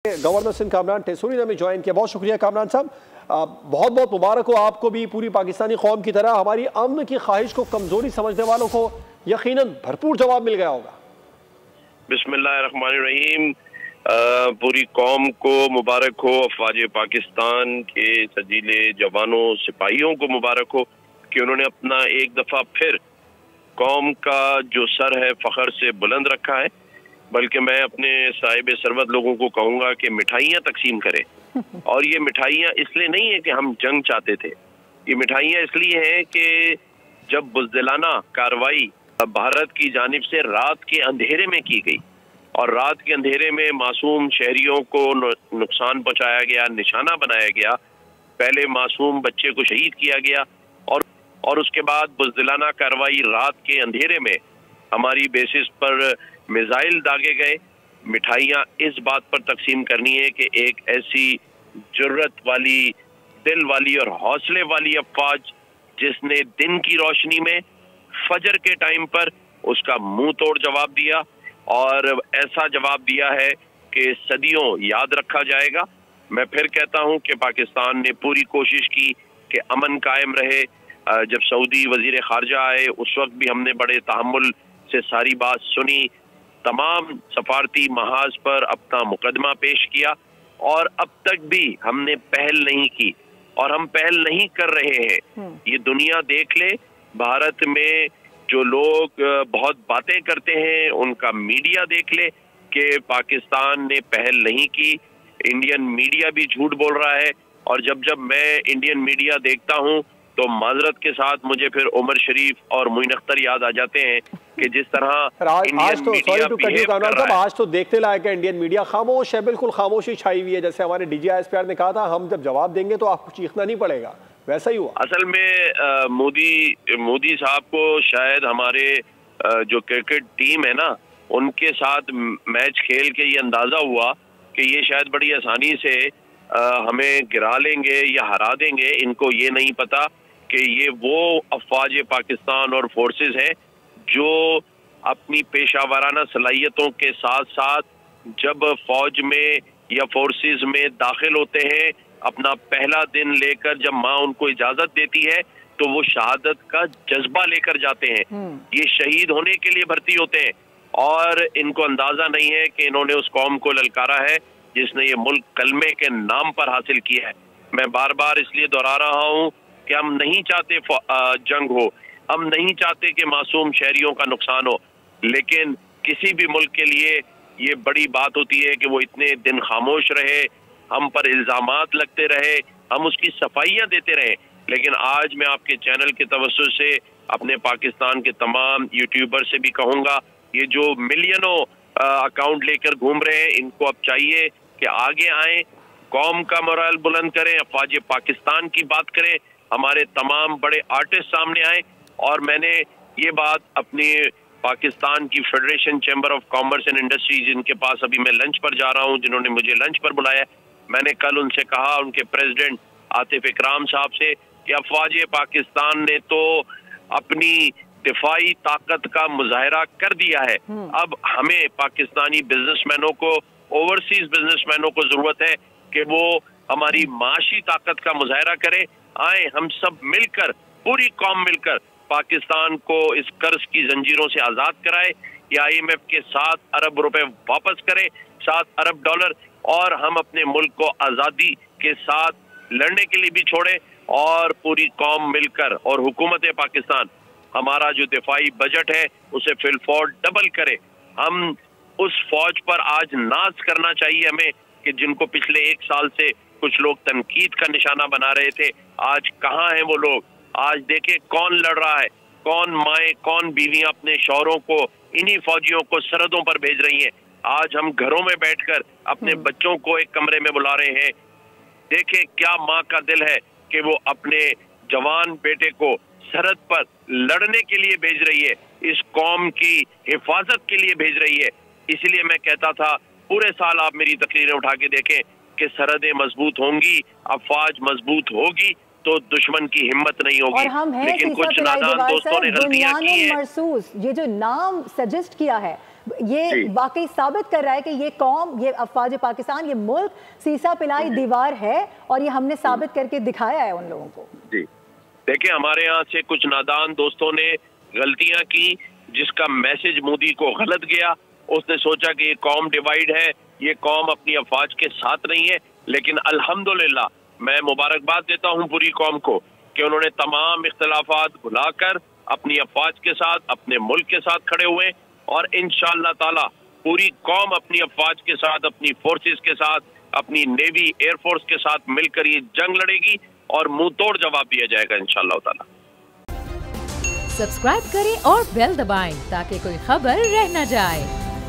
Governor Sindh Kamran टेसूरी ने हमें join किया। बहुत शुक्रिया कामरान साहब, बहुत बहुत मुबारक हो आपको भी, पूरी पाकिस्तानी कौम की तरह। हमारी अमन की ख्वाहिश को कमजोरी समझने वालों को यकीनन भरपूर जवाब मिल गया होगा। बिस्मिल्लाहिर्रहमानिर्रहीम। पूरी कौम को मुबारक हो, अफवाज पाकिस्तान के सजीले जवानों सिपाहियों को मुबारक हो कि उन्होंने अपना एक दफा फिर कौम का जो सर है फखर से बुलंद रखा है। बल्कि मैं अपने साहिब सरवत लोगों को कहूँगा कि मिठाइयाँ तकसीम करें। और ये मिठाइयाँ इसलिए नहीं है कि हम जंग चाहते थे, ये मिठाइयाँ इसलिए हैं कि जब बुज़दिलाना कार्रवाई भारत की जानिब से रात के अंधेरे में की गई और रात के अंधेरे में मासूम शहरियों को नुकसान पहुँचाया गया, निशाना बनाया गया, पहले मासूम बच्चे को शहीद किया गया और उसके बाद बुज़दिलाना कार्रवाई रात के अंधेरे में हमारी बेसिस पर मिसाइल दागे गए। मिठाइयाँ इस बात पर तकसीम करनी है कि एक ऐसी जुर्रत वाली, दिल वाली और हौसले वाली अफवाज जिसने दिन की रोशनी में फजर के टाइम पर उसका मुंह तोड़ जवाब दिया और ऐसा जवाब दिया है कि सदियों याद रखा जाएगा। मैं फिर कहता हूं कि पाकिस्तान ने पूरी कोशिश की कि अमन कायम रहे। जब सऊदी वजीर खारजा आए उस वक्त भी हमने बड़े तहम्मुल से सारी बात सुनी, तमाम सफारती महाज पर अपना मुकदमा पेश किया और अब तक भी हमने पहल नहीं की और हम पहल नहीं कर रहे हैं। ये दुनिया देख ले, भारत में जो लोग बहुत बातें करते हैं उनका मीडिया देख ले कि पाकिस्तान ने पहल नहीं की। इंडियन मीडिया भी झूठ बोल रहा है और जब जब मैं इंडियन मीडिया देखता हूँ तो माजरत के साथ मुझे फिर उमर शरीफ और मोइन अख्तर याद आ जाते हैं कि जिस तरह आज तो देखते लायक है इंडियन मीडिया खामोश है, बिल्कुल खामोशी छाई हुई है। जैसे हमारे DGISPR ने कहा था हम जब जवाब देंगे तो आपको चीखना नहीं पड़ेगा, वैसा ही हुआ। असल में मोदी साहब को शायद हमारे जो क्रिकेट टीम है ना उनके साथ मैच खेल के ये अंदाजा हुआ कि ये शायद बड़ी आसानी से हमें गिरा लेंगे या हरा देंगे। इनको ये नहीं पता कि ये वो अफवाज पाकिस्तान और फोर्सेस हैं जो अपनी पेशावराना सलाहियतों के साथ साथ जब फौज में या फोर्सेस में दाखिल होते हैं, अपना पहला दिन लेकर जब माँ उनको इजाजत देती है तो वो शहादत का जज्बा लेकर जाते हैं। ये शहीद होने के लिए भर्ती होते हैं और इनको अंदाजा नहीं है कि इन्होंने उस कौम को ललकारा है जिसने ये मुल्क कलमे के नाम पर हासिल किया है। मैं बार बार इसलिए दोहरा रहा हूँ कि हम नहीं चाहते जंग हो, हम नहीं चाहते कि मासूम शहरियों का नुकसान हो, लेकिन किसी भी मुल्क के लिए ये बड़ी बात होती है कि वो इतने दिन खामोश रहे, हम पर इल्जामात लगते रहे, हम उसकी सफाइयाँ देते रहे। लेकिन आज मैं आपके चैनल के तवज्जो से अपने पाकिस्तान के तमाम यूट्यूबर से भी कहूँगा, ये जो मिलियनों अकाउंट लेकर घूम रहे हैं इनको अब चाहिए कि आगे आए, कौम का मोरल बुलंद करें, अफवाज पाकिस्तान की बात करें, हमारे तमाम बड़े आर्टिस्ट सामने आए। और मैंने ये बात अपनी पाकिस्तान की federation chamber of commerce and industry जिनके पास अभी मैं लंच पर जा रहा हूँ, जिन्होंने मुझे लंच पर बुलाया, मैंने कल उनसे कहा, उनके प्रेसिडेंट आतिफ इकराम साहब से, कि अफवाज पाकिस्तान ने तो अपनी दिफाई ताकत का मुजाहरा कर दिया है। अब हमें पाकिस्तानी बिजनेसमैनों को, ओवरसीज बिजनेसमैनों को जरूरत है कि वो हमारी माशी ताकत का मुजाहरा करें। आए हम सब मिलकर, पूरी कौम मिलकर पाकिस्तान को इस कर्ज की जंजीरों से आजाद कराए। या IMF के 7 अरब रुपए वापस करें, 7 अरब डॉलर, और हम अपने मुल्क को आजादी के साथ लड़ने के लिए भी छोड़ें और पूरी कौम मिलकर और हुकूमत पाकिस्तान हमारा जो दिफाई बजट है उसे फिलफौर डबल करे। हम उस फौज पर आज नाज करना चाहिए हमें कि जिनको पिछले 1 साल से कुछ लोग तनकीद का निशाना बना रहे थे, आज कहाँ हैं वो लोग। आज देखे कौन लड़ रहा है, कौन माएँ, कौन बीवियां अपने शौहरों को, इन्हीं फौजियों को सरहदों पर भेज रही हैं। आज हम घरों में बैठकर अपने बच्चों को एक कमरे में बुला रहे हैं। देखे क्या माँ का दिल है कि वो अपने जवान बेटे को सरहद पर लड़ने के लिए भेज रही है, इस कौम की हिफाजत के लिए भेज रही है। इसलिए मैं कहता था पूरे साल आप मेरी तकरीरें उठा के देखें कि सरहदें मजबूत होंगी, अफवाज मजबूत होगी तो दुश्मन की हिम्मत नहीं होगी। और हम हैं लेकिन कुछ नादान दोस्तों ने गलतियां की हैं। महसूस ये जो नाम सजेस्ट किया है ये वाकई साबित कर रहा है कि ये कौम, ये अफवाज पाकिस्तान, ये मुल्क सीसा पिलाई दीवार है और ये हमने साबित करके दिखाया है उन लोगों को। जी देखिए, हमारे यहाँ से कुछ नादान दोस्तों ने गलतियां की, जिसका मैसेज मोदी को गलत गया। उसने सोचा कि ये कौम डिवाइड है, ये कौम अपनी अफवाज के साथ नहीं है, लेकिन अल्हम्दुलिल्लाह मैं मुबारकबाद देता हूँ पूरी कौम को कि उन्होंने तमाम इख्तिलाफात भुलाकर अपनी अफवाज के साथ, अपने मुल्क के साथ खड़े हुए और इंशाअल्लाह ताला पूरी कौम अपनी अफवाज के साथ, अपनी फोर्सेस के साथ, अपनी नेवी एयरफोर्स के साथ मिलकर ये जंग लड़ेगी और मुंह तोड़ जवाब दिया जाएगा इंशाअल्लाह ताला। सब्सक्राइब करें और बेल दबाएं ताकि कोई खबर रह न जाए।